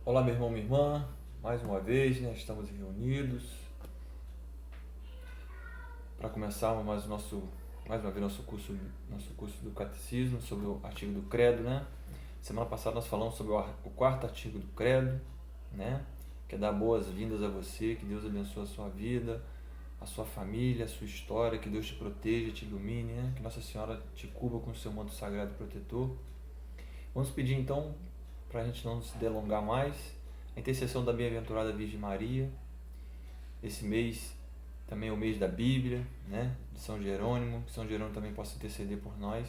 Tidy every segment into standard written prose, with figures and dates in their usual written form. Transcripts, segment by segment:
Olá, meu irmão, minha irmã, mais uma vez, né, estamos reunidos para começar mais uma vez nosso curso do Catecismo sobre o artigo do Credo, né? Semana passada nós falamos sobre o quarto artigo do Credo, né? Que é dar boas-vindas a você, que Deus abençoe a sua vida, a sua família, a sua história, que Deus te proteja, te ilumine, né? Que Nossa Senhora te cubra com o seu manto sagrado protetor. Vamos pedir então, para a gente não se delongar mais, a intercessão da bem-aventurada Virgem Maria. Esse mês também é o mês da Bíblia, né? De São Jerônimo, que São Jerônimo também possa interceder por nós,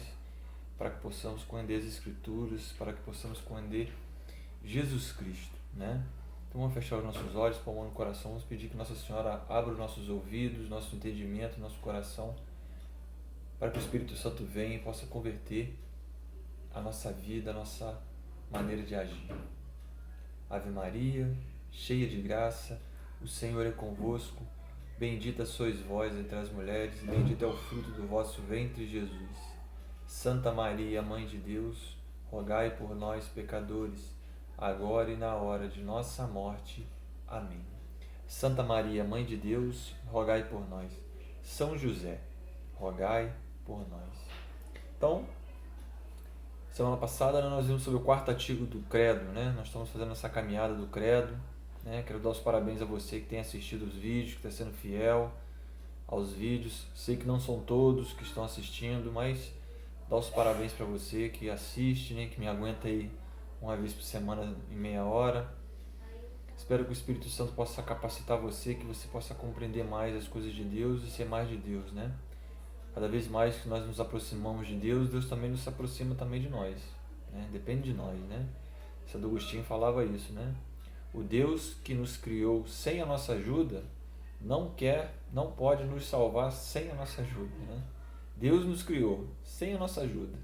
para que possamos compreender as Escrituras, para que possamos compreender Jesus Cristo, né? Então vamos fechar os nossos olhos, pôr a mão no coração, vamos pedir que Nossa Senhora abra os nossos ouvidos, nosso entendimento, nosso coração, para que o Espírito Santo venha e possa converter a nossa vida, a nossa maneira de agir. Ave Maria, cheia de graça, o Senhor é convosco, bendita sois vós entre as mulheres, e bendito é o fruto do vosso ventre, Jesus. Santa Maria, Mãe de Deus, rogai por nós, pecadores, agora e na hora de nossa morte. Amém. Santa Maria, Mãe de Deus, rogai por nós. São José, rogai por nós. Então, semana passada nós vimos sobre o quarto artigo do Credo, né? Nós estamos fazendo essa caminhada do Credo, né? Quero dar os parabéns a você que tem assistido os vídeos, que está sendo fiel aos vídeos. Sei que não são todos que estão assistindo, mas dar os parabéns para você que assiste, né? Que me aguenta aí uma vez por semana em meia hora. Espero que o Espírito Santo possa capacitar você, que você possa compreender mais as coisas de Deus e ser mais de Deus, né? Cada vez mais que nós nos aproximamos de Deus, Deus também nos aproxima também de nós, né? Depende de nós, né? Santo Agostinho falava isso, né? O Deus que nos criou sem a nossa ajuda não pode nos salvar sem a nossa ajuda, né? Deus nos criou sem a nossa ajuda,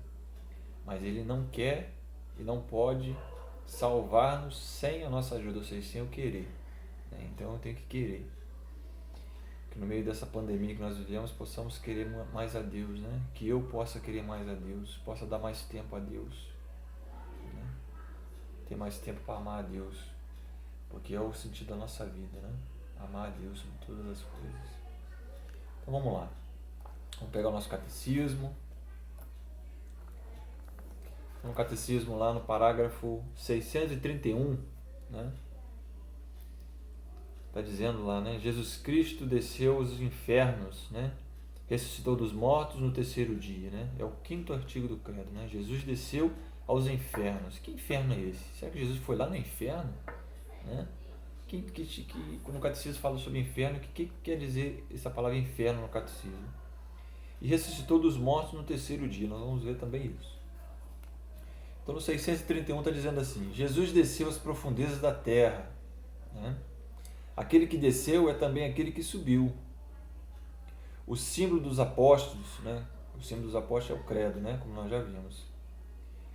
mas Ele não quer e não pode salvar-nos sem a nossa ajuda, ou seja, sem eu querer, né? Então eu tenho que querer. Que no meio dessa pandemia que nós vivemos, possamos querer mais a Deus, né? Que eu possa querer mais a Deus, possa dar mais tempo a Deus, né? Ter mais tempo para amar a Deus, porque é o sentido da nossa vida, né? Amar a Deus sobre todas as coisas. Então vamos lá. Vamos pegar o nosso catecismo. No catecismo lá no parágrafo 631, né? Está dizendo lá, né? Jesus Cristo desceu aos infernos, né? Ressuscitou dos mortos no terceiro dia, né? É o quinto artigo do credo, né? Jesus desceu aos infernos. Que inferno é esse? Será que Jesus foi lá no inferno, né? Quando o catecismo fala sobre inferno, o que quer dizer essa palavra inferno no catecismo? E ressuscitou dos mortos no terceiro dia. Nós vamos ver também isso. Então no 631 está dizendo assim: Jesus desceu às profundezas da terra, né? Aquele que desceu é também aquele que subiu. O símbolo dos apóstolos, né? O símbolo dos apóstolos é o credo, né? Como nós já vimos.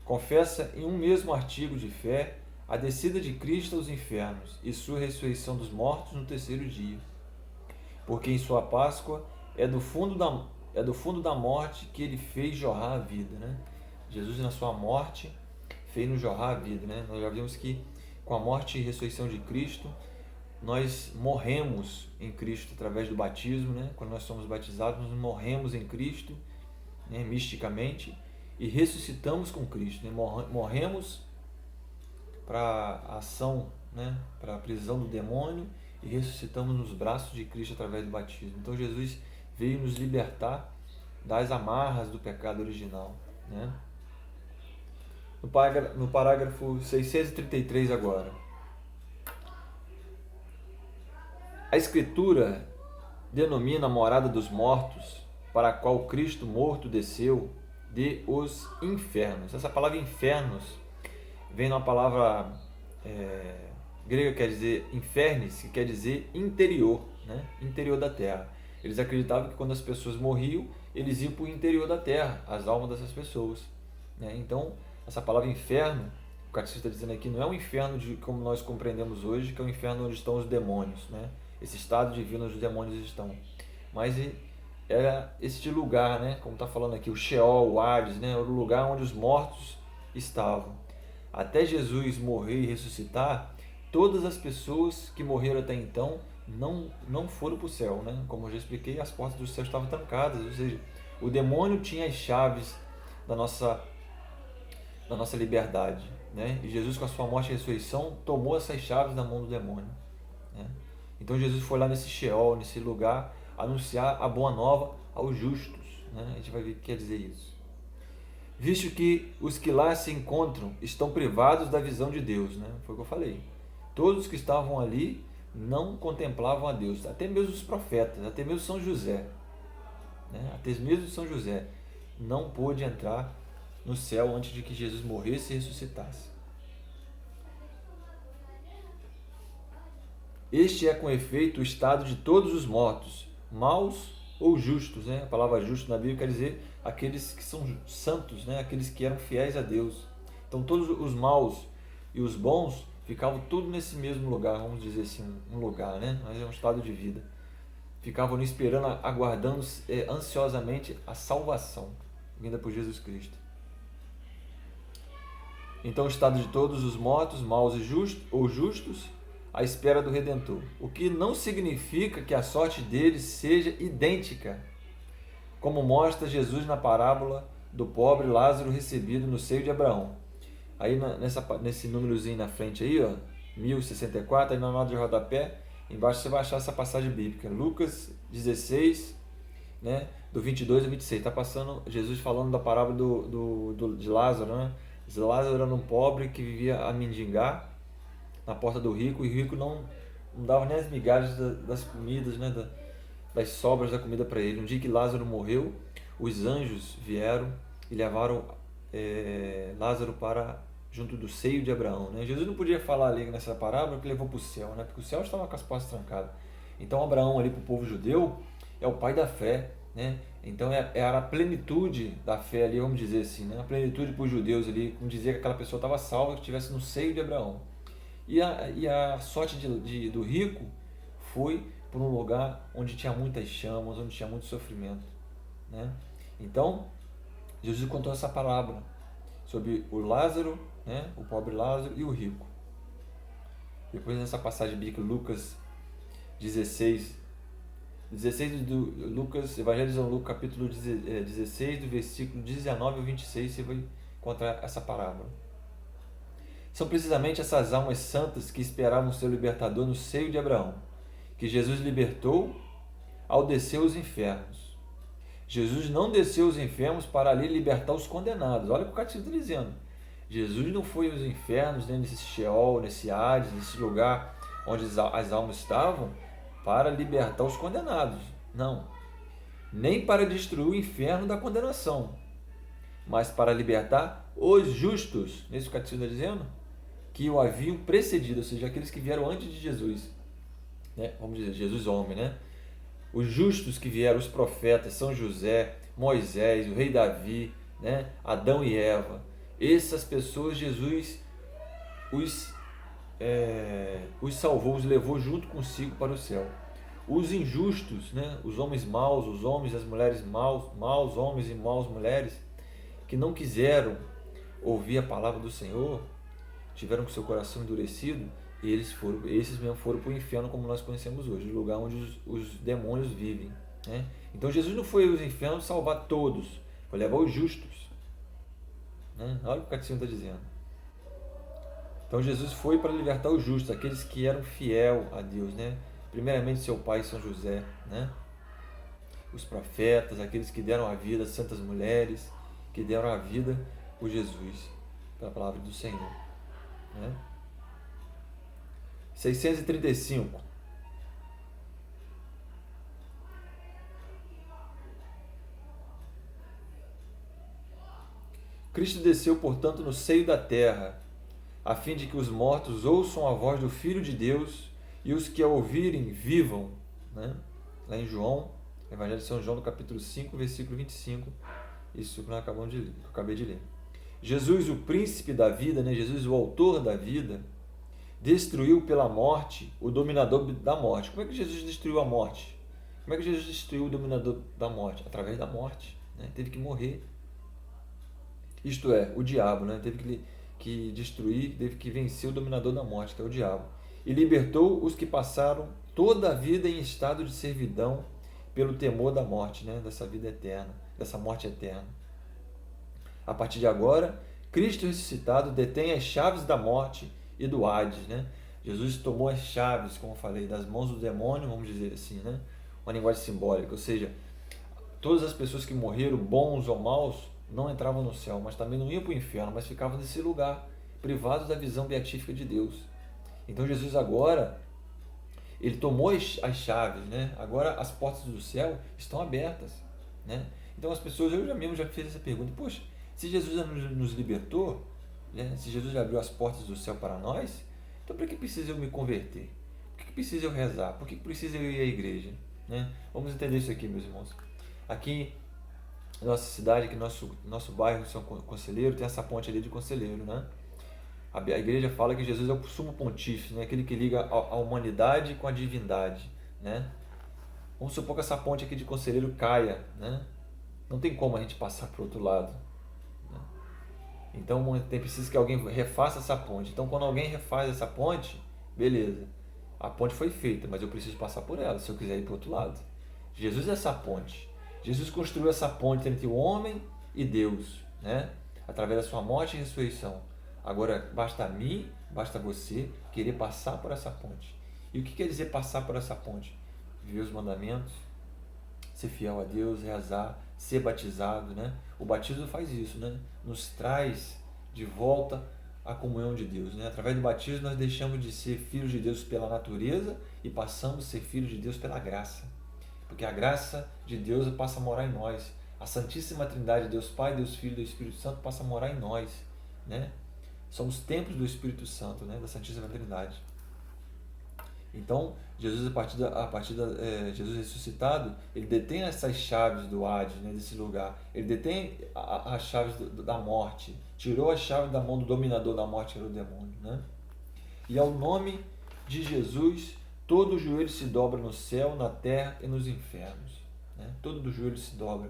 Confessa em um mesmo artigo de fé a descida de Cristo aos infernos e sua ressurreição dos mortos no terceiro dia. Porque em sua Páscoa é do fundo da morte que ele fez jorrar a vida, né? Jesus na sua morte fez nos jorrar a vida, né? Nós já vimos que com a morte e ressurreição de Cristo, nós morremos em Cristo através do batismo, né? Quando nós somos batizados, nós morremos em Cristo, né? Misticamente, e ressuscitamos com Cristo, né? Morremos para a ação, né? Para a prisão do demônio, e ressuscitamos nos braços de Cristo através do batismo. Então Jesus veio nos libertar das amarras do pecado original, né? No parágrafo 633 agora. A Escritura denomina a morada dos mortos, para a qual Cristo morto desceu, de os infernos. Essa palavra infernos vem de uma palavra grega que quer dizer infernis, que quer dizer interior, né? Interior da terra. Eles acreditavam que quando as pessoas morriam, eles iam para o interior da terra, as almas dessas pessoas, né? Então, essa palavra inferno, o catecismo está dizendo aqui, não é um inferno de como nós compreendemos hoje, que é um inferno onde estão os demônios, né? Esse estado divino onde os demônios estão, mas era este lugar, né? Como está falando aqui, o Sheol, o Hades, né? Era o lugar onde os mortos estavam. Até Jesus morrer e ressuscitar, todas as pessoas que morreram até então não foram para o céu, né? Como eu já expliquei, as portas do céu estavam trancadas, ou seja, o demônio tinha as chaves da nossa liberdade, né? E Jesus, com a sua morte e ressurreição, tomou essas chaves da mão do demônio, né? Então Jesus foi lá nesse Sheol, nesse lugar, anunciar a boa nova aos justos, né? A gente vai ver o que quer dizer isso. Visto que os que lá se encontram estão privados da visão de Deus, né? Foi o que eu falei. Todos que estavam ali não contemplavam a Deus, até mesmo os profetas, até mesmo São José, né? Até mesmo São José não pôde entrar no céu antes de que Jesus morresse e ressuscitasse. Este é com efeito o estado de todos os mortos, maus ou justos, né? A palavra justo na Bíblia quer dizer aqueles que são santos, né? Aqueles que eram fiéis a Deus. Então todos os maus e os bons ficavam tudo nesse mesmo lugar, vamos dizer assim, um lugar, né? Mas é um estado de vida. Ficavam ali esperando, aguardando ansiosamente a salvação vinda por Jesus Cristo. Então o estado de todos os mortos, maus e justos, à espera do Redentor. O que não significa que a sorte deles seja idêntica, como mostra Jesus na parábola do pobre Lázaro recebido no seio de Abraão. Aí nesse númerozinho na frente aí, ó, 1064, aí na nota de rodapé, embaixo você vai achar essa passagem bíblica, Lucas 16, né, do 22 ao 26. Está passando Jesus falando da parábola de Lázaro, né? Lázaro era um pobre que vivia a mendigar na porta do rico, e o rico não dava nem as migalhas das comidas, né, das sobras da comida para ele. Um dia que Lázaro morreu, os anjos vieram e levaram Lázaro para junto do seio de Abraão, né? Jesus não podia falar ali nessa parábola que levou para o céu, né? Porque o céu estava com as portas trancadas. Então Abraão ali para o povo judeu é o pai da fé, né? Então era a plenitude da fé ali, vamos dizer assim, né? A plenitude para os judeus ali, como dizer que aquela pessoa estava salva, que estivesse no seio de Abraão. E a sorte do rico foi por um lugar onde tinha muitas chamas, onde tinha muito sofrimento, né? Então Jesus contou essa parábola sobre o Lázaro, né? O pobre Lázaro e o rico. Depois nessa passagem bíblica, Lucas 16 do Lucas, Evangelho de São Lucas, capítulo 16, do versículo 19 ao 26, você vai encontrar essa parábola. São precisamente essas almas santas que esperavam seu libertador no seio de Abraão, que Jesus libertou ao descer aos infernos. Jesus não desceu aos infernos para ali libertar os condenados. Olha o que o catecismo está dizendo. Jesus não foi aos infernos, nem nesse Sheol, nesse Hades, nesse lugar onde as almas estavam, para libertar os condenados. Não. Nem para destruir o inferno da condenação, mas para libertar os justos. Nesse o catecismo está dizendo que o haviam precedido, ou seja, aqueles que vieram antes de Jesus, né? Vamos dizer, Jesus homem, né? Os justos que vieram, os profetas, São José, Moisés, o rei Davi, né? Adão e Eva. Essas pessoas Jesus os salvou, os levou junto consigo para o céu. Os injustos, né? Os homens maus, os homens e as mulheres maus homens e maus mulheres, que não quiseram ouvir a palavra do Senhor, tiveram com seu coração endurecido, e esses mesmo foram para o inferno, como nós conhecemos hoje, o lugar onde os demônios vivem, né? Então Jesus não foi aos infernos salvar todos, foi levar os justos, né? Olha o que o catecismo está dizendo. Então Jesus foi para libertar os justos, aqueles que eram fiel a Deus, né? Primeiramente seu pai São José, né? Os profetas, aqueles que deram a vida, as santas mulheres que deram a vida por Jesus, pela palavra do Senhor, né? 635. Cristo desceu, portanto, no seio da terra, a fim de que os mortos ouçam a voz do Filho de Deus e os que a ouvirem vivam, né? Lá em João, Evangelho de São João, no capítulo 5, versículo 25, isso que nós acabamos de ler, que eu acabei de ler. Jesus, o príncipe da vida, né? Jesus, o autor da vida, destruiu pela morte o dominador da morte. Como é que Jesus destruiu a morte? Como é que Jesus destruiu o dominador da morte? Através da morte, né? Teve que morrer. Isto é, o diabo, né? Teve que destruir, teve que vencer o dominador da morte, que é o diabo. e libertou os que passaram toda a vida em estado de servidão pelo temor da morte, né? Dessa vida eterna, dessa morte eterna. A partir de agora, Cristo ressuscitado detém as chaves da morte e do Hades, né? Jesus tomou as chaves, como eu falei, das mãos do demônio, vamos dizer assim, né? Uma linguagem simbólica, ou seja, todas as pessoas que morreram, bons ou maus, não entravam no céu, mas também não iam para o inferno, mas ficavam nesse lugar, privados da visão beatífica de Deus. Então Jesus agora, ele tomou as chaves, né? Agora as portas do céu estão abertas, né? Então as pessoas, eu mesmo já fiz essa pergunta, poxa, se Jesus nos libertou, né? Se Jesus abriu as portas do céu para nós, então por que precisa eu me converter? Por que precisa eu rezar? Por que precisa eu ir à igreja? Né? Vamos entender isso aqui, meus irmãos. Aqui na nossa cidade, aqui no nosso bairro São Conselheiro, tem essa ponte ali de Conselheiro, né? A igreja fala que Jesus é o sumo pontífice, né? Aquele que liga a humanidade com a divindade, né? Vamos supor que essa ponte aqui de Conselheiro caia, né? Não tem como a gente passar para o outro lado, né? Então precisa que alguém refaça essa ponte. Então quando alguém refaz essa ponte, beleza, a ponte foi feita, mas eu preciso passar por ela se eu quiser ir para o outro lado. Jesus é essa ponte. Jesus construiu essa ponte entre o homem e Deus, né? Através da sua morte e ressurreição. Agora, basta a mim, basta você querer passar por essa ponte. E o que quer dizer passar por essa ponte? Viver os mandamentos, ser fiel a Deus, rezar, ser batizado, né? O batismo faz isso, né? Nos traz de volta a comunhão de Deus, né? Através do batismo nós deixamos de ser filhos de Deus pela natureza e passamos a ser filhos de Deus pela graça. Porque a graça de Deus passa a morar em nós. A Santíssima Trindade, Deus Pai, Deus Filho e Deus Espírito Santo, passa a morar em nós, né? Somos templos do Espírito Santo, né? Da Santíssima Trindade. Então, Jesus, Jesus ressuscitado, ele detém essas chaves do Hades, né? Desse lugar. Ele detém as chaves da morte. Tirou a chave da mão do dominador da morte, que era o demônio, né? E ao nome de Jesus, todo joelho se dobra no céu, na terra e nos infernos, né? Todo joelho se dobra.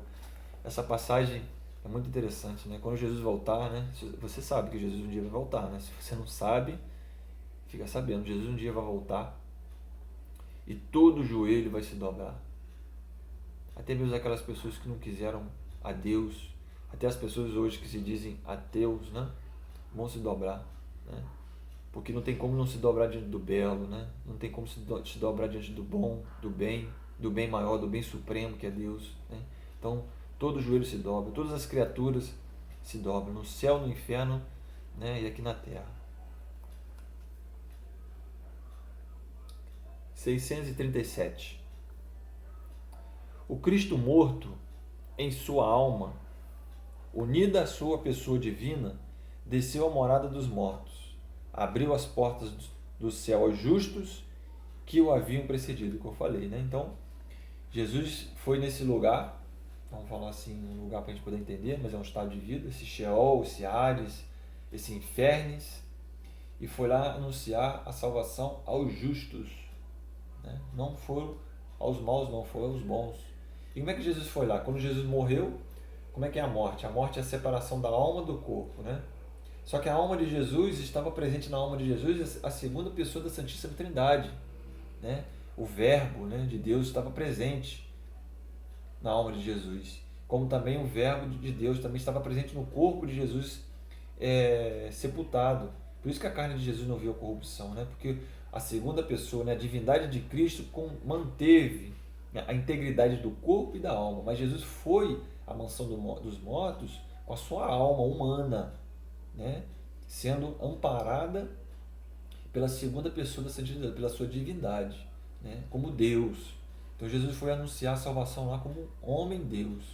Essa passagem é muito interessante, né? Quando Jesus voltar, né? Você sabe que Jesus um dia vai voltar, né? Se você não sabe, fica sabendo. Jesus um dia vai voltar e todo joelho vai se dobrar. Até mesmo aquelas pessoas que não quiseram a Deus, até as pessoas hoje que se dizem ateus, né? Vão se dobrar, né? Porque não tem como não se dobrar diante do belo, né? Não tem como se dobrar diante do bom, do bem maior, do bem supremo que é Deus, né? Então, todo joelho se dobra, todas as criaturas se dobram, no céu, no inferno, né? E aqui na terra. 637. O Cristo morto, em sua alma, unida à sua pessoa divina, desceu à morada dos mortos, abriu as portas do céu aos justos que o haviam precedido, que eu falei, né? Então, Jesus foi nesse lugar, vamos falar assim, um lugar para a gente poder entender, mas é um estado de vida, esse Sheol, esse Hades, esse Infernes, e foi lá anunciar a salvação aos justos, né? Não foram aos maus, não, foram aos bons. E como é que Jesus foi lá? Quando Jesus morreu, como é que é a morte? A morte é a separação da alma do corpo, né? Só que a alma de Jesus, estava presente na alma de Jesus a segunda pessoa da Santíssima Trindade, né? O Verbo, né, de Deus estava presente na alma de Jesus, como também o Verbo de Deus também estava presente no corpo de Jesus sepultado. Por isso que a carne de Jesus não viu a corrupção, né? Porque a segunda pessoa, né, a divindade de Cristo, manteve, né, a integridade do corpo e da alma. Mas Jesus foi à mansão dos mortos com a sua alma humana, né, sendo amparada pela segunda pessoa da santidade, pela sua divindade, né, como Deus. Então Jesus foi anunciar a salvação lá como homem-Deus,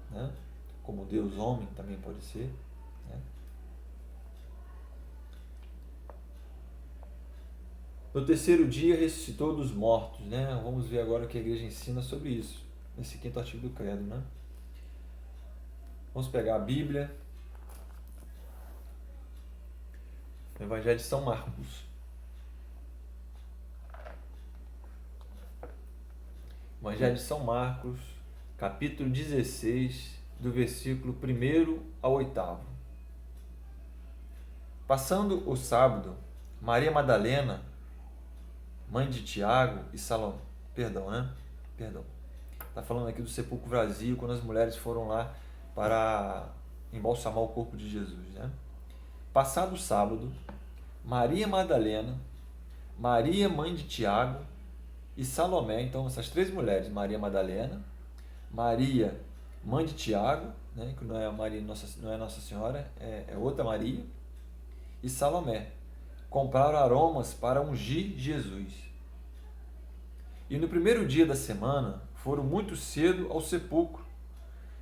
né, como Deus-homem também pode ser, né. No terceiro dia ressuscitou dos mortos, né? Vamos ver agora o que a igreja ensina sobre isso, nesse quinto artigo do credo, né? Vamos pegar a Bíblia, o Evangelho de São Marcos. Evangelho de São Marcos, capítulo 16, do versículo 1 ao 8. Passando o sábado, Maria Madalena mãe de Tiago e Salomé. Perdão, né? Perdão. Está falando aqui do sepulcro vazio, quando as mulheres foram lá para embalsamar o corpo de Jesus, né? Passado o sábado, Maria Madalena, Maria, mãe de Tiago, e Salomé, então essas três mulheres, Maria Madalena, Maria, mãe de Tiago, né, que não é Maria, não é Nossa Senhora, é outra Maria, e Salomé, compraram aromas para ungir Jesus. E no primeiro dia da semana, foram muito cedo ao sepulcro,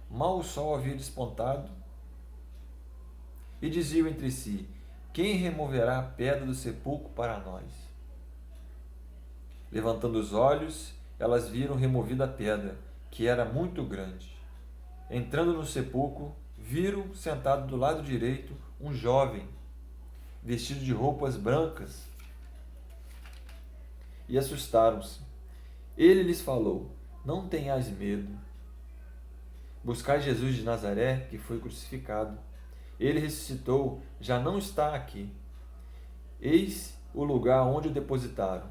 mal o sol havia despontado, e diziam entre si: quem removerá a pedra do sepulcro para nós? Levantando os olhos, elas viram removida a pedra, que era muito grande. Entrando no sepulcro, viram sentado do lado direito um jovem, vestido de roupas brancas, e assustaram-se. Ele lhes falou: não tenhais medo. Buscai Jesus de Nazaré, que foi crucificado. Ele ressuscitou, já não está aqui. Eis o lugar onde o depositaram.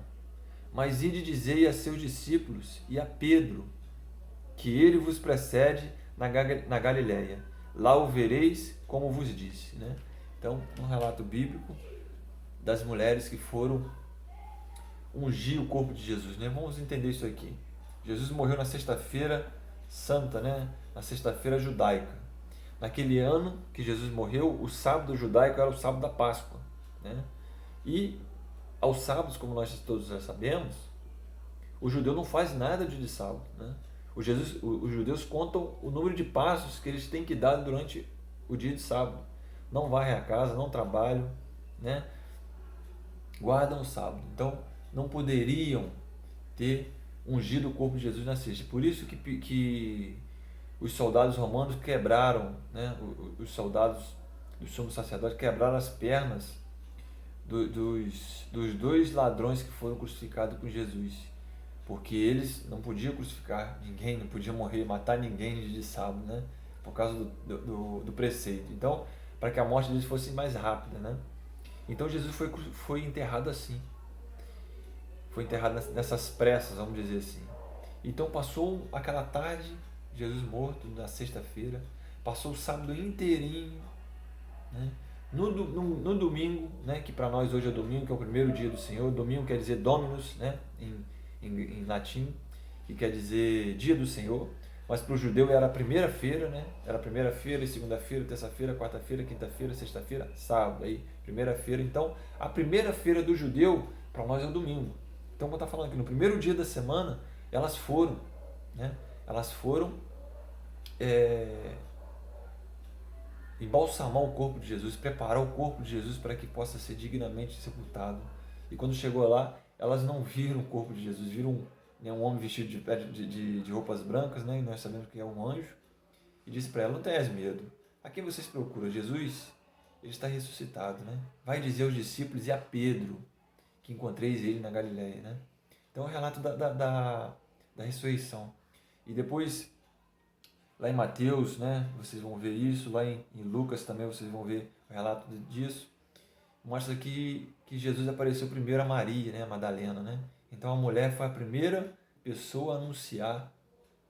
Mas ide dizei a seus discípulos e a Pedro, que ele vos precede na Galiléia. Lá o vereis, como vos disse. Né? Então, um relato bíblico das mulheres que foram ungir o corpo de Jesus. Né? Vamos entender isso aqui. Jesus morreu na sexta-feira santa, né? Na sexta-feira judaica. Naquele ano que Jesus morreu, o sábado judaico era o sábado da Páscoa. Né? E aos sábados, como nós todos já sabemos, o judeu não faz nada de sábado. Né? Os judeus contam o número de passos que eles têm que dar durante o dia de sábado. Não varrem a casa, não trabalham, né? Guardam o sábado. Então, não poderiam ter ungido o corpo de Jesus na sexta. Por isso que os soldados romanos quebraram, né? Os soldados do sumo sacerdote quebraram as pernas dos dois ladrões que foram crucificados com Jesus, porque eles não podiam crucificar ninguém, não podiam morrer, matar ninguém de sábado, né? Por causa do preceito. Então, para que a morte deles fosse mais rápida, né? Então Jesus foi enterrado assim, foi enterrado nessas pressas, vamos dizer assim. Então passou aquela tarde, Jesus morto na sexta-feira, passou o sábado inteirinho, né? No domingo, né, que para nós hoje é domingo, que é o primeiro dia do Senhor. Domingo quer dizer Dominus, né, em latim, que quer dizer dia do Senhor. Mas para o judeu era a primeira-feira, né? Era a primeira-feira, segunda-feira, terça-feira, quarta-feira, quinta-feira, sexta-feira, sábado. Aí, primeira-feira. Então, a primeira-feira do judeu, para nós é o domingo. Então, como está falando aqui, no primeiro dia da semana, elas foram, né? Elas foram embalsamar o corpo de Jesus, preparar o corpo de Jesus para que possa ser dignamente sepultado. E quando chegou lá, elas não viram o corpo de Jesus, viram um homem vestido de roupas brancas, né? E nós sabemos que é um anjo, e disse para ela: não tenhas medo, a quem vocês procuram? Jesus, ele está ressuscitado, né? Vai dizer aos discípulos e a Pedro que encontreis ele na Galiléia, né? Então é o relato da ressurreição. E depois, lá em Mateus, né, vocês vão ver isso, lá em Lucas também vocês vão ver o relato disso. Mostra que Jesus apareceu primeiro a Maria, né, a Madalena, né? Então a mulher foi a primeira pessoa a anunciar,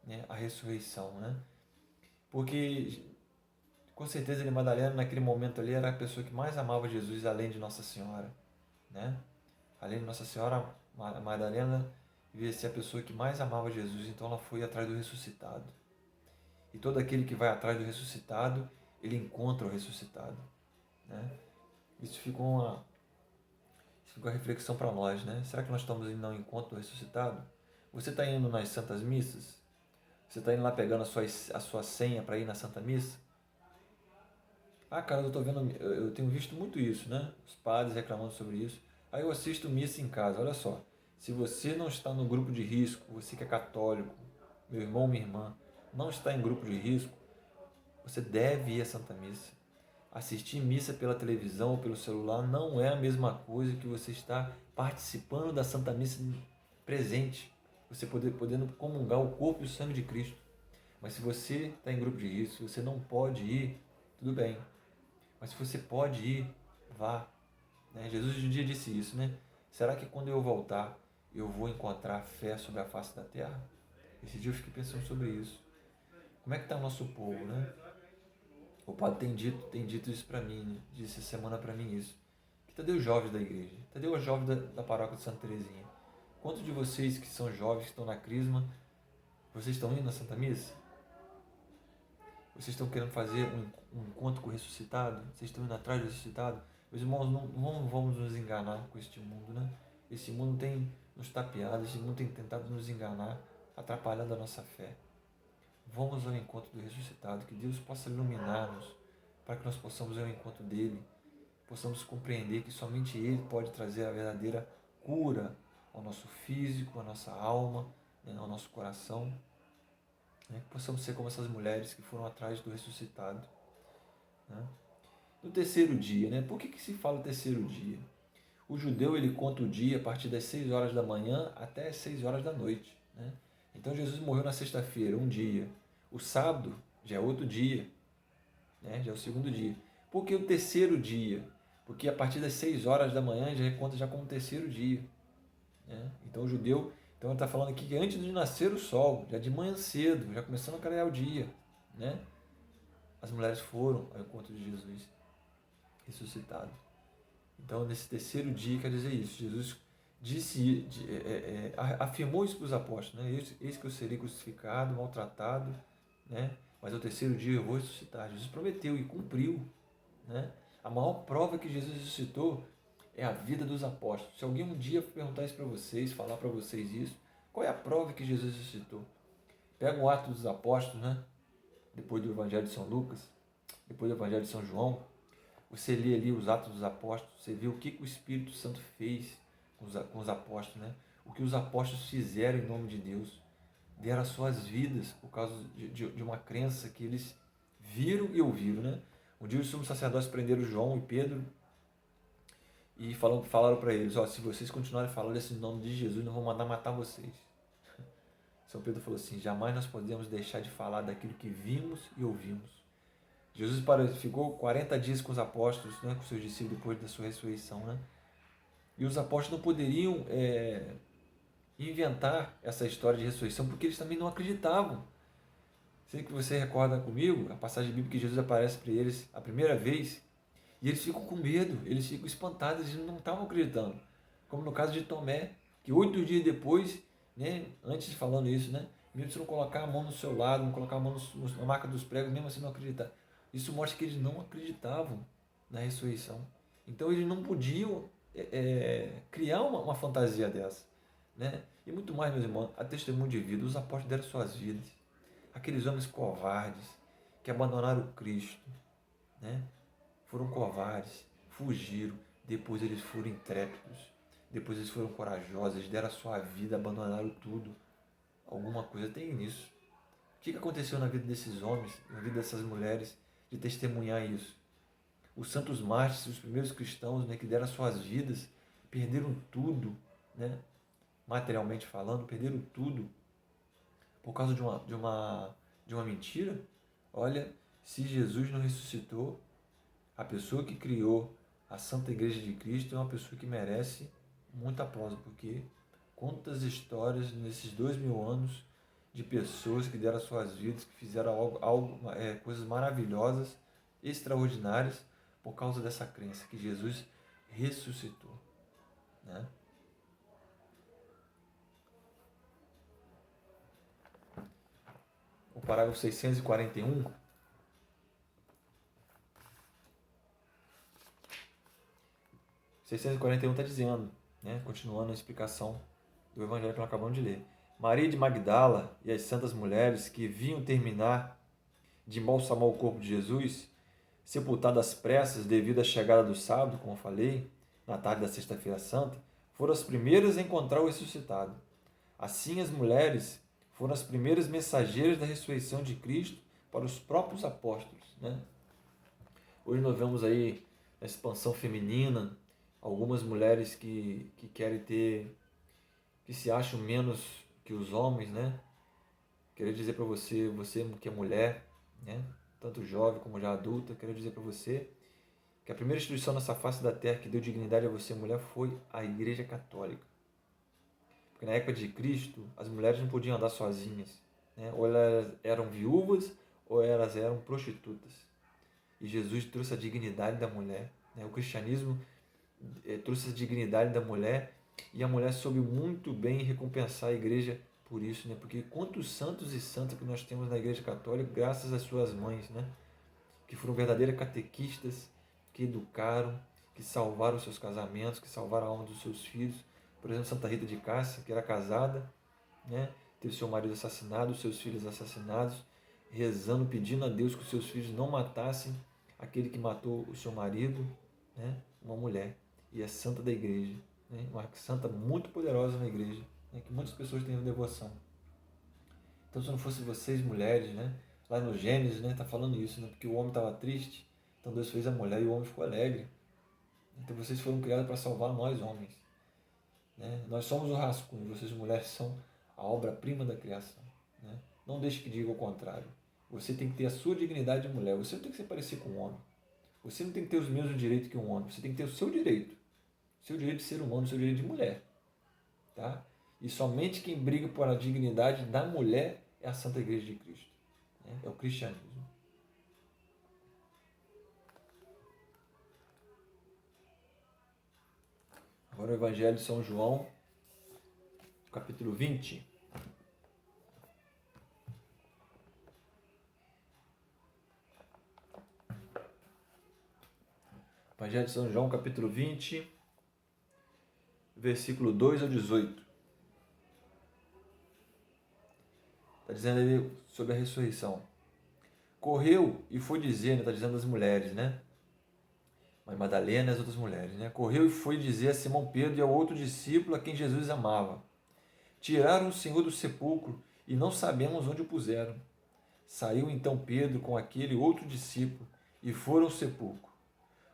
né, a ressurreição, né? Porque com certeza Madalena naquele momento ali era a pessoa que mais amava Jesus, além de Nossa Senhora, né? Além de Nossa Senhora, a Madalena devia ser a pessoa que mais amava Jesus, então ela foi atrás do ressuscitado. E todo aquele que vai atrás do ressuscitado, ele encontra o ressuscitado, né? Isso fica uma reflexão para nós, né? Será que nós estamos indo ao encontro do ressuscitado? Você está indo nas santas missas? Você está indo lá pegando a sua senha para ir na Santa Missa? Ah, cara, eu tenho visto muito isso, né? Os padres reclamando sobre isso. Aí eu assisto missa em casa. Olha só, se você não está no grupo de risco, você que é católico, meu irmão, minha irmã, não está em grupo de risco, você deve ir à Santa Missa. Assistir missa pela televisão ou pelo celular não é a mesma coisa que você estar participando da Santa Missa presente, você podendo comungar o corpo e o sangue de Cristo. Mas se você está em grupo de risco, se você não pode ir, tudo bem. Mas se você pode ir, vá. Jesus um dia disse isso, né? Será que quando eu voltar, eu vou encontrar fé sobre a face da terra? Esse dia eu fiquei pensando sobre isso. Como é que está o nosso povo, né? O padre tem dito isso para mim, né? Disse essa semana para mim isso. Cadê os jovens da igreja? Cadê os jovens da paróquia de Santa Teresinha? Quantos de vocês que são jovens, que estão na crisma, vocês estão indo na Santa Missa? Vocês estão querendo fazer um encontro com o ressuscitado? Vocês estão indo atrás do ressuscitado? Meus irmãos, não vamos nos enganar com este mundo, né? Esse mundo tem nos tapeado, esse mundo tem tentado nos enganar, atrapalhando a nossa fé. Vamos ao encontro do ressuscitado, que Deus possa iluminar-nos, para que nós possamos ir ao encontro dele, possamos compreender que somente ele pode trazer a verdadeira cura ao nosso físico, à nossa alma, né, ao nosso coração, né, que possamos ser como essas mulheres que foram atrás do ressuscitado. Né? No terceiro dia, né? Por que se fala terceiro dia? O judeu ele conta o dia a partir das 6 horas da manhã até as 6 horas da noite. Né? Então Jesus morreu na sexta-feira, um dia. O sábado já é outro dia, né? Já é o segundo dia. Por que o terceiro dia? Porque a partir das 6 horas da manhã já conta já como terceiro dia. Né? Então o judeu, então ele está falando aqui que antes de nascer o sol, já de manhã cedo, já começando a clarear o dia, né? As mulheres foram ao encontro de Jesus ressuscitado. Então nesse terceiro dia quer dizer isso, Jesus afirmou isso para os apóstolos, né? Eis que eu serei crucificado, maltratado, né? Mas ao terceiro dia eu vou ressuscitar. Jesus prometeu e cumpriu, né? A maior prova que Jesus ressuscitou é a vida dos apóstolos. Se alguém um dia perguntar isso para vocês, falar para vocês isso, qual é a prova que Jesus ressuscitou? Pega o Atos dos Apóstolos, né? Depois do Evangelho de São Lucas, depois do Evangelho de São João, você lê ali os Atos dos Apóstolos, você vê o que o Espírito Santo fez com os apóstolos, né? O que os apóstolos fizeram em nome de Deus. Deram as suas vidas por causa de uma crença que eles viram e ouviram, né? Um dia os sumos sacerdotes prenderam João e Pedro e falaram para eles, se vocês continuarem falando esse nome de Jesus, nós vamos mandar matar vocês. São Pedro falou assim, jamais nós podemos deixar de falar daquilo que vimos e ouvimos. Jesus ficou 40 dias com os apóstolos, né, com seus discípulos depois da sua ressurreição. Né? E os apóstolos não poderiam inventar essa história de ressurreição porque eles também não acreditavam. Sei que você recorda comigo a passagem bíblica que Jesus aparece para eles a primeira vez e eles ficam com medo, eles ficam espantados, eles não estavam acreditando. Como no caso de Tomé, que 8 dias depois, né, antes falando isso, né, mesmo se não colocar a mão no seu lado, não colocar a mão na marca dos pregos, mesmo assim não acreditar. Isso mostra que eles não acreditavam na ressurreição. Então eles não podiam criar uma fantasia dessa. Né? E muito mais, meus irmãos, a testemunho de vida, os apóstolos deram suas vidas. Aqueles homens covardes que abandonaram o Cristo, né? Foram covardes, fugiram, depois eles foram intrépidos, depois eles foram corajosos, eles deram a sua vida, abandonaram tudo. Alguma coisa tem nisso. O que aconteceu na vida desses homens, na vida dessas mulheres, de testemunhar isso? Os santos mártires, os primeiros cristãos, né, que deram as suas vidas, perderam tudo, né, materialmente falando, perderam tudo por causa de uma mentira. Olha, se Jesus não ressuscitou, a pessoa que criou a Santa Igreja de Cristo é uma pessoa que merece muito aplauso, porque quantas histórias nesses 2000 anos de pessoas que deram as suas vidas, que fizeram coisas maravilhosas, extraordinárias, por causa dessa crença que Jesus ressuscitou. Né? O parágrafo 641 está dizendo, né, continuando a explicação do Evangelho que nós acabamos de ler. Maria de Magdala e as santas mulheres que vinham terminar de embalsamar o corpo de Jesus, sepultado às pressas devido à chegada do sábado, como eu falei, na tarde da sexta-feira santa, foram as primeiras a encontrar o ressuscitado. Assim, as mulheres foram as primeiras mensageiras da ressurreição de Cristo para os próprios apóstolos. Né? Hoje nós vemos aí a expansão feminina, algumas mulheres que querem ter, que se acham menos que os homens, né? Quero dizer para você, você que é mulher, né? Tanto jovem como já adulta, quero dizer para você que a primeira instituição nessa face da terra que deu dignidade a você, mulher, foi a Igreja Católica. Porque na época de Cristo, as mulheres não podiam andar sozinhas, né? Ou elas eram viúvas ou elas eram prostitutas. E Jesus trouxe a dignidade da mulher, né? O cristianismo trouxe a dignidade da mulher, e a mulher soube muito bem recompensar a igreja por isso, né? Porque quantos santos e santas que nós temos na igreja católica, graças às suas mães, né? Que foram verdadeiras catequistas, que educaram, que salvaram seus casamentos, que salvaram a alma dos seus filhos. Por exemplo, Santa Rita de Cássia, que era casada, né? Teve seu marido assassinado, seus filhos assassinados, rezando, pedindo a Deus que os seus filhos não matassem aquele que matou o seu marido, né? Uma mulher, e é santa da igreja, né? Uma santa muito poderosa na igreja, né? Que muitas pessoas têm devoção. Então, se não fosse vocês, mulheres, né? Lá no Gênesis, né? Tá falando isso, né? Porque o homem estava triste, então Deus fez a mulher e o homem ficou alegre. Então, vocês foram criados para salvar nós, homens, né? Nós somos o rascunho, vocês, mulheres, são a obra-prima da criação, né? Não deixe que diga o contrário. Você tem que ter a sua dignidade de mulher. Você não tem que se parecer com um homem. Você não tem que ter os mesmos direitos que um homem. Você tem que ter o seu direito. O seu direito de ser humano, o seu direito de mulher. Tá? E somente quem briga por a dignidade da mulher é a Santa Igreja de Cristo, né? É o cristianismo. Agora o Evangelho de São João, capítulo 20. Evangelho de São João, capítulo 20, versículo 2 ao 18. Está dizendo ali sobre a ressurreição. Correu e foi dizer, está dizendo as mulheres, né? Mas Madalena e as outras mulheres, né? Correu e foi dizer a Simão Pedro e ao outro discípulo a quem Jesus amava: tiraram o Senhor do sepulcro e não sabemos onde o puseram. Saiu então Pedro com aquele outro discípulo e foram ao sepulcro.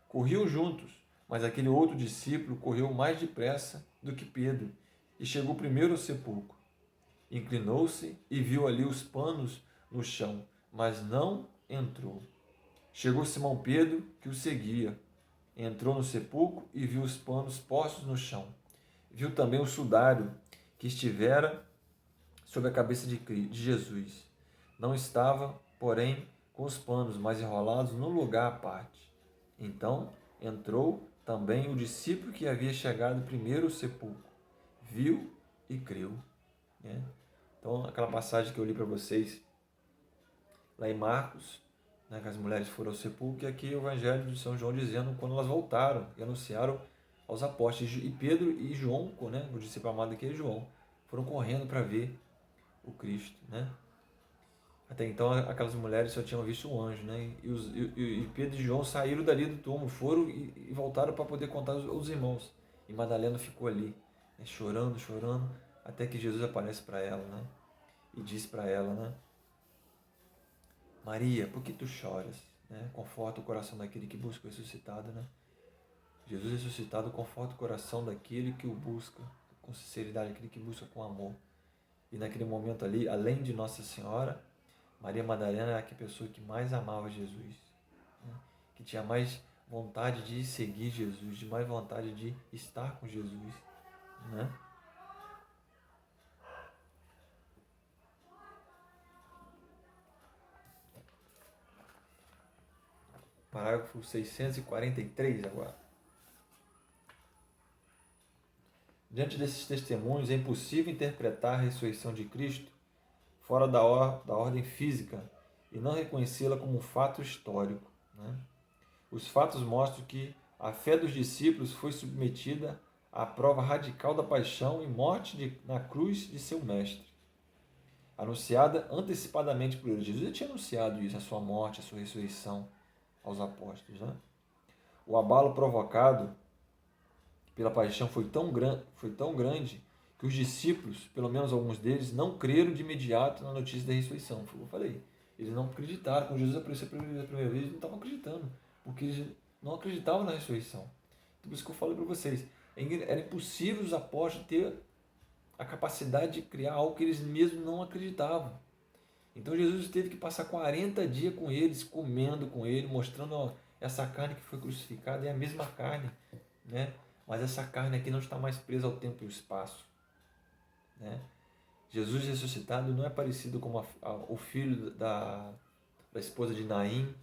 Corriam juntos, mas aquele outro discípulo correu mais depressa do que Pedro e chegou primeiro ao sepulcro. Inclinou-se e viu ali os panos no chão, mas não entrou. Chegou Simão Pedro, que o seguia. Entrou no sepulcro e viu os panos postos no chão. Viu também o sudário que estivera sobre a cabeça de Jesus. Não estava, porém, com os panos, mas enrolados num lugar à parte. Então entrou também o discípulo que havia chegado primeiro ao sepulcro. Viu e creu, né? Então, aquela passagem que eu li para vocês lá em Marcos, né, que as mulheres foram ao sepulcro, e aqui o Evangelho de São João dizendo quando elas voltaram e anunciaram aos apóstolos. E Pedro e João, né, o discípulo amado aqui é João, foram correndo para ver o Cristo, né? Até então aquelas mulheres só tinham visto um anjo, né? E Pedro e João saíram dali do túmulo, foram e voltaram para poder contar aos irmãos. E Madalena ficou ali, né, chorando, chorando, até que Jesus aparece para ela, né? E diz para ela, né? Maria, por que tu choras? Né? Conforta o coração daquele que busca o ressuscitado, né? Jesus ressuscitado conforta o coração daquele que o busca com sinceridade, aquele que busca com amor. E naquele momento ali, além de Nossa Senhora, Maria Madalena era a pessoa que mais amava Jesus, né? Que tinha mais vontade de seguir Jesus, de mais vontade de estar com Jesus, né? Parágrafo 643 agora. Diante desses testemunhos, é impossível interpretar a ressurreição de Cristo fora da ordem física e não reconhecê-la como um fato histórico, né? Os fatos mostram que a fé dos discípulos foi submetida à prova radical da paixão e morte na cruz de seu mestre, anunciada antecipadamente por ele. Jesus já tinha anunciado isso, a sua morte, a sua ressurreição aos apóstolos, né? O abalo provocado pela paixão foi tão grande que os discípulos, pelo menos alguns deles, não creram de imediato na notícia da ressurreição. Foi o que eu falei. Eles não acreditaram. Quando Jesus apareceu pela primeira vez, eles não estavam acreditando, porque eles não acreditavam na ressurreição. Então, por isso que eu falei para vocês, era impossível os apóstolos ter a capacidade de criar algo que eles mesmos não acreditavam. Então Jesus teve que passar 40 dias com eles, comendo com eles, mostrando, ó, essa carne que foi crucificada é a mesma carne, né? Mas essa carne aqui não está mais presa ao tempo e ao espaço. né? Jesus ressuscitado não é parecido com o filho da esposa de Naim,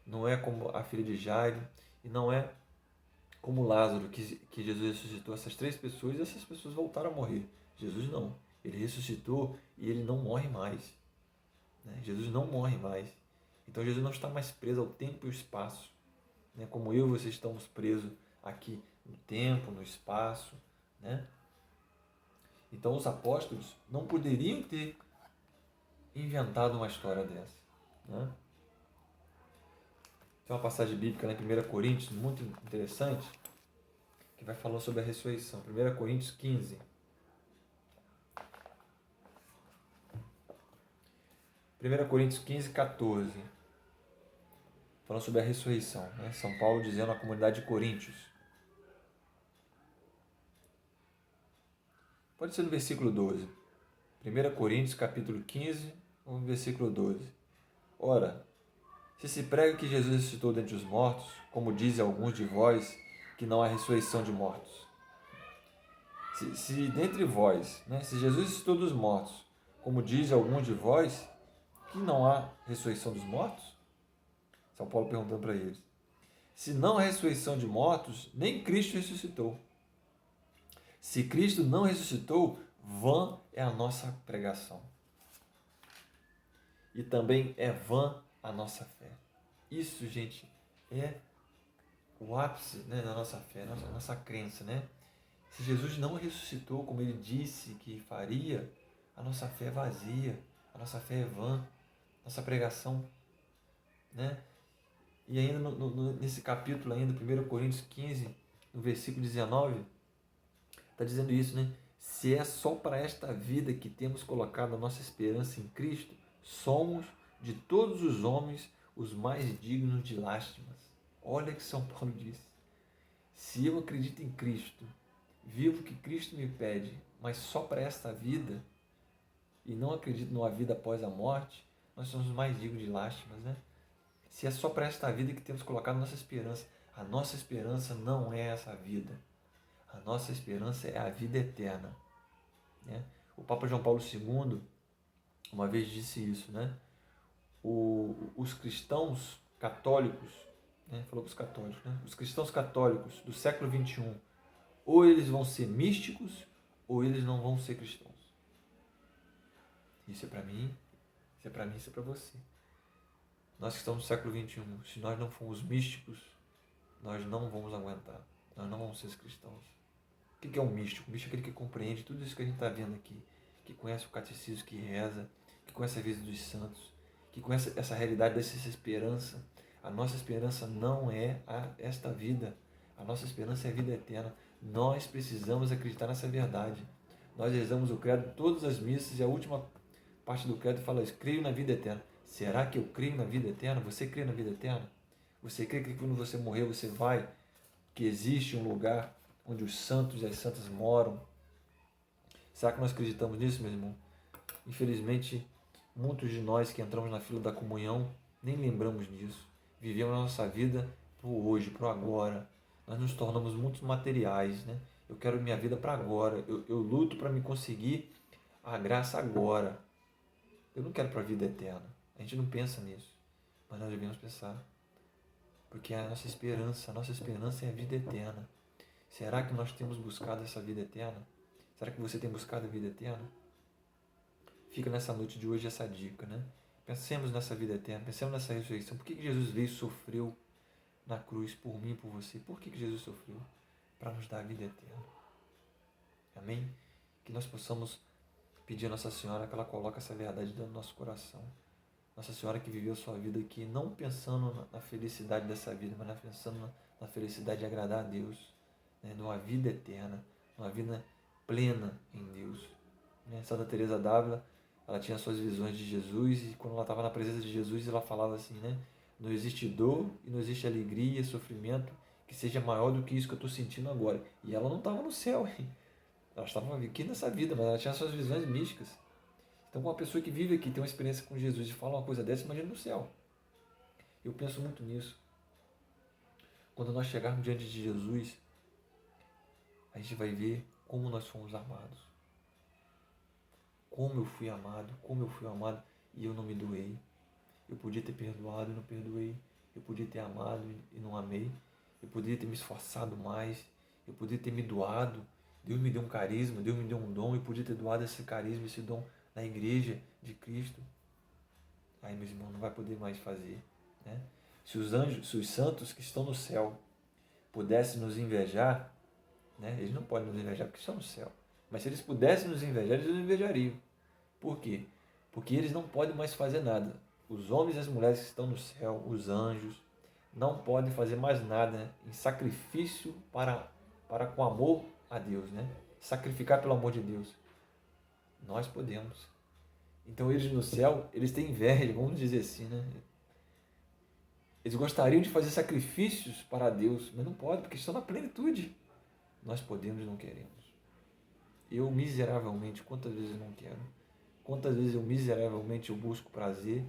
não é como a filha de Jairo, e não é como Lázaro, que Jesus ressuscitou essas três pessoas e essas pessoas voltaram a morrer. Jesus não. Ele ressuscitou e ele não morre mais. Né? Jesus não morre mais. Então Jesus não está mais preso ao tempo e ao espaço. Né? Como eu e você estamos presos aqui no tempo, no espaço. Né? Então os apóstolos não poderiam ter inventado uma história dessa. Né? Tem uma passagem bíblica lá em 1 Coríntios, muito interessante, que vai falar sobre a ressurreição. 1 Coríntios 15. 1 Coríntios 15, 14. Falando sobre a ressurreição. Né? São Paulo dizendo à comunidade de Coríntios. Pode ser no versículo 12. 1 Coríntios capítulo 15, no versículo 12. Ora, se se prega que Jesus ressuscitou dentre os mortos, como dizem alguns de vós, que não há ressurreição de mortos. Se dentre vós, né, se Jesus ressuscitou dos mortos, como dizem alguns de vós, que não há ressurreição dos mortos? São Paulo perguntando para eles. Se não há ressurreição de mortos, nem Cristo ressuscitou. Se Cristo não ressuscitou, vã é a nossa pregação. E também é vã a nossa fé. Isso, gente, é o ápice, né, da nossa fé, da nossa crença. Né? Se Jesus não ressuscitou como ele disse que faria, a nossa fé é vazia, a nossa fé é vã, nossa pregação. Né? E ainda nesse capítulo, ainda, 1 Coríntios 15, no versículo 19, está dizendo isso, né? Se é só para esta vida que temos colocado a nossa esperança em Cristo, somos de todos os homens os mais dignos de lástimas. Olha o que São Paulo diz. Se eu acredito em Cristo, vivo o que Cristo me pede, mas só para esta vida, e não acredito numa vida após a morte, nós somos os mais dignos de lástimas, né? Se é só para esta vida que temos colocado a nossa esperança não é essa vida. A nossa esperança é a vida eterna. Né? O Papa João Paulo II uma vez disse isso, né? Os cristãos católicos, né? Falou para os católicos, né? Os cristãos católicos do século XXI, ou eles vão ser místicos, ou eles não vão ser cristãos. Isso é para mim, isso é para mim, isso é para você. Nós que estamos no século XXI, se nós não formos místicos, nós não vamos aguentar. Nós não vamos ser cristãos. O que é um místico? O místico é aquele que compreende tudo isso que a gente está vendo aqui, que conhece o catecismo, que reza, que conhece a vida dos santos, que conhece essa realidade dessa esperança. A nossa esperança não é esta vida. A nossa esperança é a vida eterna. Nós precisamos acreditar nessa verdade. Nós rezamos o credo todas as missas e a última parte do credo fala isso: creio na vida eterna. Será que eu creio na vida eterna? Você crê na vida eterna? Você crê que quando você morrer você vai? Que existe um lugar onde os santos e as santas moram? Será que nós acreditamos nisso, meu irmão? Infelizmente, muitos de nós que entramos na fila da comunhão nem lembramos disso. Vivemos a nossa vida para o hoje, para o agora. Nós nos tornamos muito materiais, né? Eu quero minha vida para agora. Eu luto para me conseguir a graça agora. Eu não quero para a vida eterna. A gente não pensa nisso, mas nós devemos pensar. Porque a nossa esperança é a vida eterna. Será que nós temos buscado essa vida eterna? Será que você tem buscado a vida eterna? Fica nessa noite de hoje essa dica, né? Pensemos nessa vida eterna, pensemos nessa ressurreição. Por que Jesus veio e sofreu na cruz por mim e por você? Por que Jesus sofreu? Para nos dar a vida eterna. Amém? Que nós possamos pedir a Nossa Senhora que ela coloque essa verdade dentro do nosso coração. Nossa Senhora que viveu a sua vida aqui, não pensando na felicidade dessa vida, mas pensando na felicidade de agradar a Deus, né? Numa vida eterna, numa vida plena em Deus. Né? Santa Teresa d'Ávila, ela tinha suas visões de Jesus e quando ela estava na presença de Jesus, ela falava assim, né? Não existe dor e não existe alegria, sofrimento que seja maior do que isso que eu estou sentindo agora. E ela não estava no céu, hein? Ela estava aqui nessa vida, mas ela tinha suas visões místicas. Então, uma pessoa que vive aqui, tem uma experiência com Jesus e fala uma coisa dessa, imagina no céu. Eu penso muito nisso. Quando nós chegarmos diante de Jesus, a gente vai ver como nós fomos amados. como eu fui amado, e eu não me doei. Eu podia ter perdoado e não perdoei. Eu podia ter amado e não amei. Eu podia ter me esforçado mais. Eu podia ter me doado. Deus me deu um carisma, Deus me deu um dom. Eu podia ter doado esse carisma, esse dom na igreja de Cristo. Aí, meus irmãos, não vai poder mais fazer, né? Se os anjos, se os santos que estão no céu pudessem nos invejar, né? Eles não podem nos invejar porque estão no céu. Mas se eles pudessem nos invejar, eles nos invejariam. Por quê? Porque eles não podem mais fazer nada. Os homens e as mulheres que estão no céu, os anjos, não podem fazer mais nada em sacrifício para com amor a Deus, né? Sacrificar pelo amor de Deus. Nós podemos. Então eles no céu, eles têm inveja, vamos dizer assim, né? Eles gostariam de fazer sacrifícios para Deus, mas não podem, porque estão na plenitude. Nós podemos e não queremos. Eu miseravelmente, quantas vezes eu não quero? Quantas vezes eu miseravelmente eu busco prazer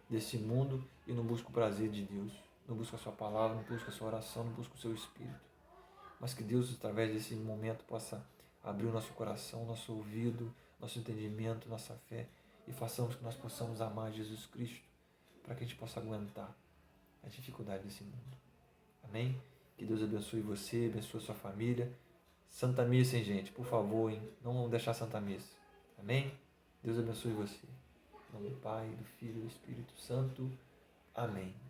desse mundo e não busco o prazer de Deus? Não busco a sua palavra, não busco a sua oração, não busco o seu Espírito. Mas que Deus, através desse momento, possa abrir o nosso coração, nosso ouvido, nosso entendimento, nossa fé, e façamos que nós possamos amar Jesus Cristo, para que a gente possa aguentar a dificuldade desse mundo. Amém? Que Deus abençoe você, abençoe a sua família. Santa Missa, hein, gente? Por favor, hein? Não vamos deixar a Santa Missa. Amém? Deus abençoe você. Em nome do Pai, do Filho e do Espírito Santo. Amém.